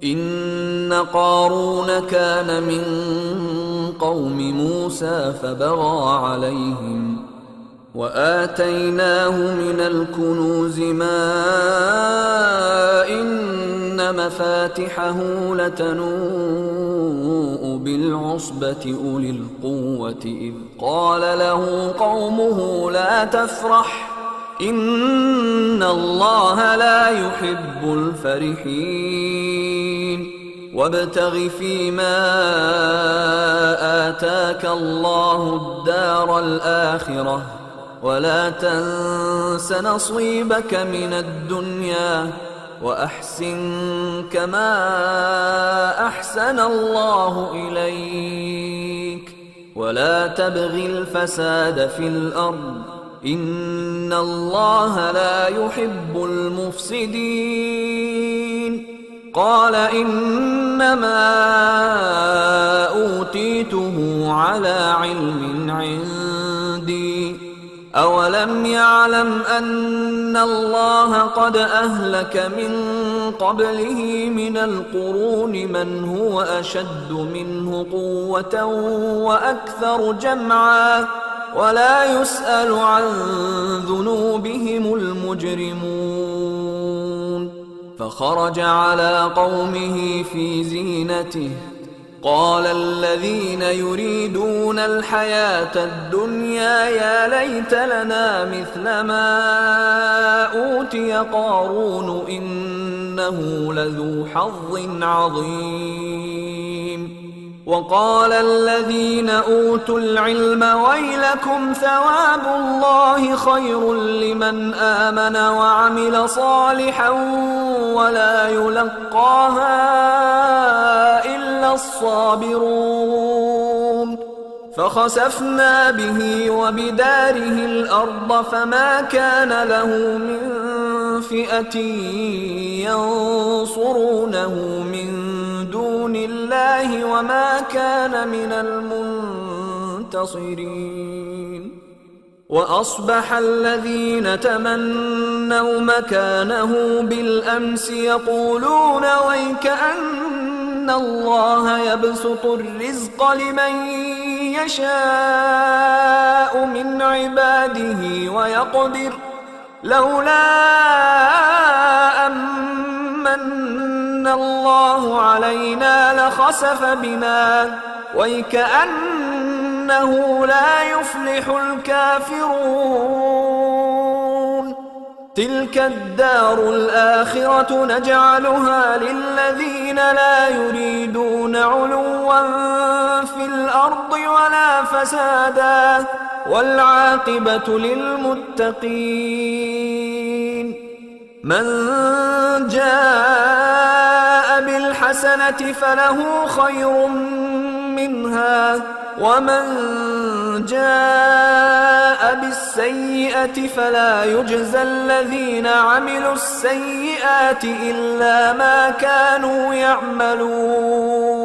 إن قارون كان من قوم موسى فبغى عليهم وآتيناه من الكنوز ما إن مفاتحه لتنوء بالعصبة أولي القوة إذ قال له قومه لا تفرح إن الله لا يحب الفرحين وابتغ فيما آتاك الله الدار الآخرة ولا تنس نصيبك من الدنيا وأحسن كما أحسن الله إليك ولا تبغ الفساد في الأرض إن الله لا يحب المفسدين قال إنما أوتيته على علم عندي أولم يعلم أن الله قد أهلك من قبله من القرون من هو أشد منه قوة وأكثر جمعا ولا يسأل عن ذنوبهم المجرمون فخرج على قومه في زينته قال الذين يريدون الحياة الدنيا يا ليت لنا مثل ما أوتي قارون إنه لذو حظ عظيم وقال الذين أوتوا العلم ويلكم ثواب الله خير لمن آمن وعمل صالحا ولا يلقاها إلا الصابرون فخسفنا به وبداره الأرض فما كان له من فئة ينصرونه من دون الله وما كان من المنتصرين وأصبح الذين تمنوا مكانه بالأمس يقولون ويكأن الله يبسط الرزق لمن يشاء من عباده ويقدر لولا أمن الله علينا لخسف بنا ويكأنه لا يفلح الكافرون تلك الدار الآخرة نجعلها للذين لا يريدون علوا في الأرض ولا فسادا والعاقبة للمتقين من جاء بالحسنة فله خير منها ومن جاء بالسيئة فلا يجزى الذين عملوا السيئات إلا ما كانوا يعملون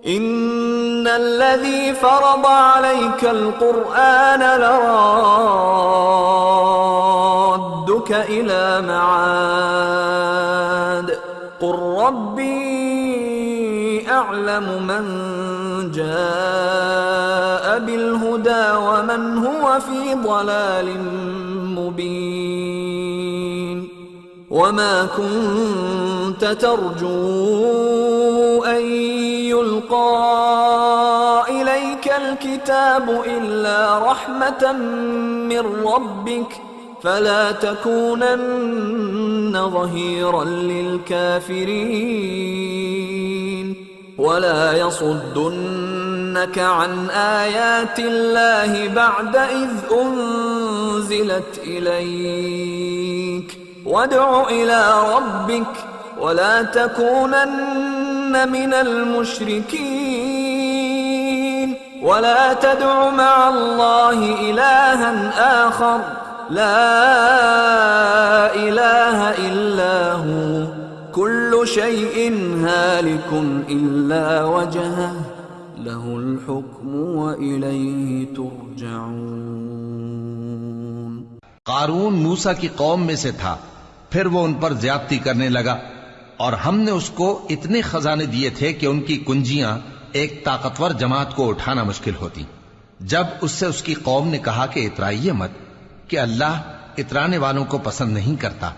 إن الذي فرض عليك القرآن لرادك إلى معاد قل ربي أعلم من جاء بالهدى ومن هو في ضلال مبين وما كنت ترجو أن يلقى إليك الكتاب إلا رحمة من ربك فلا تكونن ظهيرا للكافرين ولا يصدنك عن آيات الله بعد إذ أنزلت إليك وادع إلى ربك ولا تكونن من المشركين ولا تدع مع الله إلها آخر لا إله إلا هو كل شيء هالك إلا وجهه له الحكم وإليه ترجعون۔ قارون موسیٰ کی قوم میں سے تھا، پھر وہ ان پر زیادتی کرنے لگا، اور ہم نے اس کو اتنے خزانے دیے تھے کہ ان کی کنجیاں ایک طاقتور جماعت کو اٹھانا مشکل ہوتی۔ جب اس سے اس کی قوم نے کہا کہ اترائیے مت، کہ اللہ اترانے والوں کو پسند نہیں کرتا،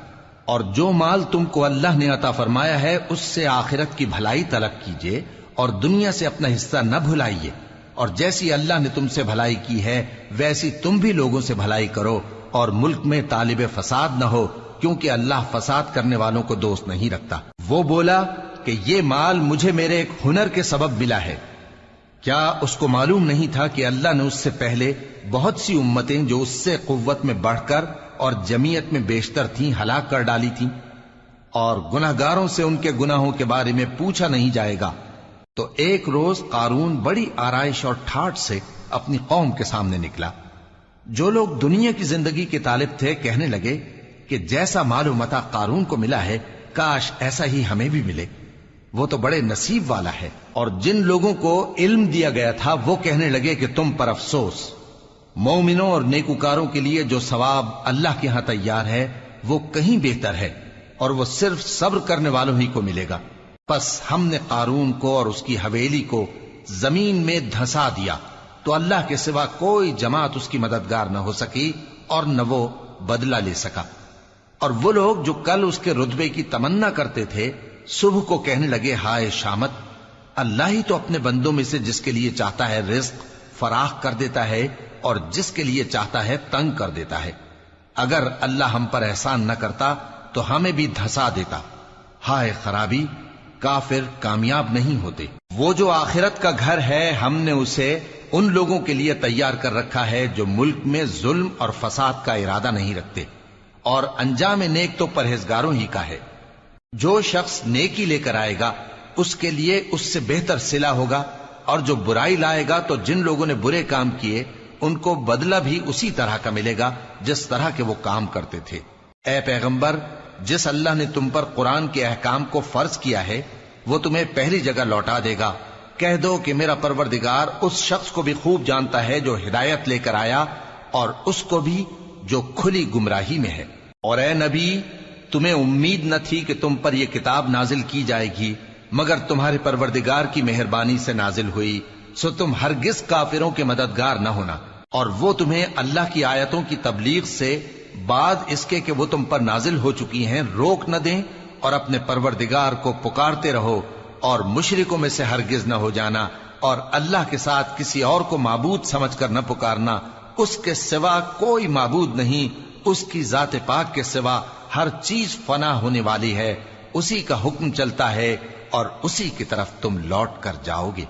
اور جو مال تم کو اللہ نے عطا فرمایا ہے اس سے آخرت کی بھلائی طلب کیجیے اور دنیا سے اپنا حصہ نہ بھلائیے، اور جیسی اللہ نے تم سے بھلائی کی ہے ویسی تم بھی لوگوں سے بھلائی کرو، اور ملک میں طالب فساد نہ ہو، کیونکہ اللہ فساد کرنے والوں کو دوست نہیں رکھتا۔ وہ بولا کہ یہ مال مجھے میرے ایک ہنر کے سبب ملا ہے۔ کیا اس کو معلوم نہیں تھا کہ اللہ نے اس سے پہلے بہت سی امتیں جو اس سے قوت میں بڑھ کر اور جمعیت میں بیشتر تھیں ہلاک کر ڈالی تھیں، اور گناہگاروں سے ان کے گناہوں کے بارے میں پوچھا نہیں جائے گا؟ تو ایک روز قارون بڑی آرائش اور ٹھاٹ سے اپنی قوم کے سامنے نکلا۔ جو لوگ دنیا کی زندگی کے طالب تھے کہنے لگے کہ جیسا مال و متاع قارون کو ملا ہے کاش ایسا ہی ہمیں بھی ملے، وہ تو بڑے نصیب والا ہے۔ اور جن لوگوں کو علم دیا گیا تھا وہ کہنے لگے کہ تم پر افسوس، مومنوں اور نیکوکاروں کے لیے جو ثواب اللہ کے ہاں تیار ہے وہ کہیں بہتر ہے، اور وہ صرف صبر کرنے والوں ہی کو ملے گا۔ پس ہم نے قارون کو اور اس کی حویلی کو زمین میں دھسا دیا، تو اللہ کے سوا کوئی جماعت اس کی مددگار نہ ہو سکی اور نہ وہ بدلہ لے سکا۔ اور وہ لوگ جو کل اس کے رتبے کی تمنا کرتے تھے صبح کو کہنے لگے ہائے شامت، اللہ ہی تو اپنے بندوں میں سے جس کے لیے چاہتا ہے رزق فراخ کر دیتا ہے اور جس کے لیے چاہتا ہے تنگ کر دیتا ہے۔ اگر اللہ ہم پر احسان نہ کرتا تو ہمیں بھی دھسا دیتا۔ ہائے خرابی، کافر کامیاب نہیں ہوتے۔ وہ جو آخرت کا گھر ہے ہم نے اسے ان لوگوں کے لیے تیار کر رکھا ہے جو ملک میں ظلم اور فساد کا ارادہ نہیں رکھتے، اور انجام نیک تو پرہیزگاروں ہی کا ہے۔ جو شخص نیکی لے کر آئے گا اس کے لیے اس سے بہتر صلہ ہوگا، اور جو برائی لائے گا تو جن لوگوں نے برے کام کیے ان کو بدلہ بھی اسی طرح کا ملے گا جس طرح کے وہ کام کرتے تھے۔ اے پیغمبر، جس اللہ نے تم پر قرآن کے احکام کو فرض کیا ہے وہ تمہیں پہلی جگہ لوٹا دے گا۔ کہہ دو کہ میرا پروردگار اس شخص کو بھی خوب جانتا ہے جو ہدایت لے کر آیا، اور اس کو بھی جو کھلی گمراہی میں ہے۔ اور اے نبی، تمہیں امید نہ تھی کہ تم پر یہ کتاب نازل کی جائے گی مگر تمہارے پروردگار کی مہربانی سے نازل ہوئی، سو تم ہرگز کافروں کے مددگار نہ ہونا، اور وہ تمہیں اللہ کی آیتوں کی تبلیغ سے بعد اس کے کہ وہ تم پر نازل ہو چکی ہیں روک نہ دیں، اور اپنے پروردگار کو پکارتے رہو اور مشرکوں میں سے ہرگز نہ ہو جانا، اور اللہ کے ساتھ کسی اور کو معبود سمجھ کر نہ پکارنا، اس کے سوا کوئی معبود نہیں، اس کی ذات پاک کے سوا ہر چیز فنا ہونے والی ہے، اسی کا حکم چلتا ہے اور اسی کی طرف تم لوٹ کر جاؤ گے۔